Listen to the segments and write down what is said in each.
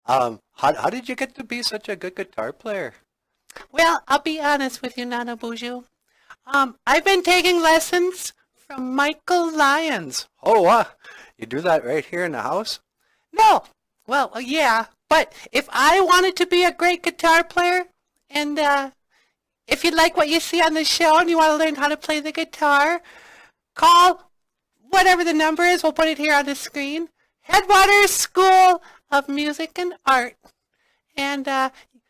How did you get to be such a good guitar player? Well, I'll be honest with you, Nana Buju. I've been taking lessons from Michael Lyons. Oh, you do that right here in the house? No, well, yeah, but if I wanted to be a great guitar player, and if you like what you see on the show and you want to learn how to play the guitar, call whatever the number is. We'll put it here on the screen. Headwaters School of Music and Art. And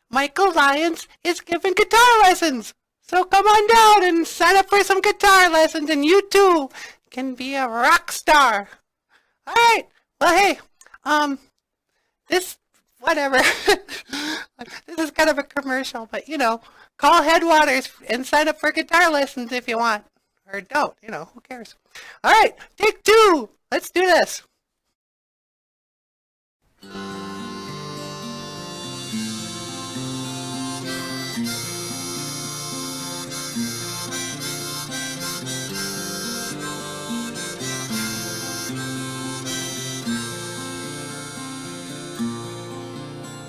Michael Lyons is giving guitar lessons. So come on down and sign up for some guitar lessons, and you too can be a rock star. All right. Well, hey, whatever. This is kind of a commercial, but call Headwaters and sign up for guitar lessons if you want. Or don't, who cares? All right, take two. Let's do this.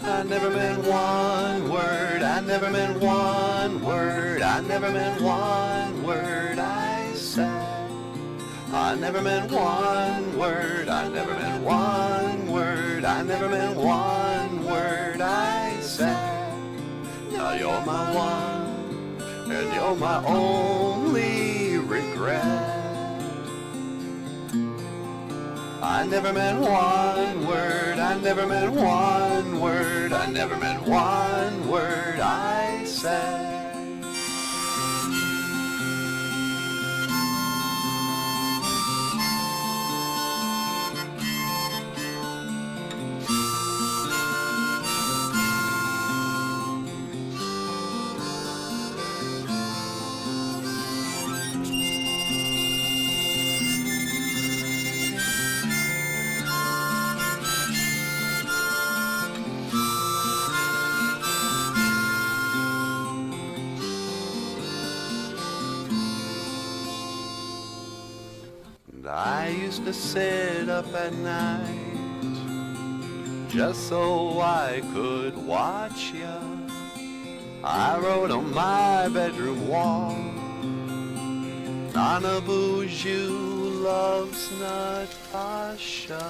I never meant one word, I never meant one word, I never meant one word I said. I never meant one word, I never meant one word, I never meant one word I said. Now you're my one, and you're my only regret. I never meant one word, I never meant one word, I never meant one word I said. I used to sit up at night just so I could watch ya. I wrote on my bedroom wall, Nana Buju loves Natasha.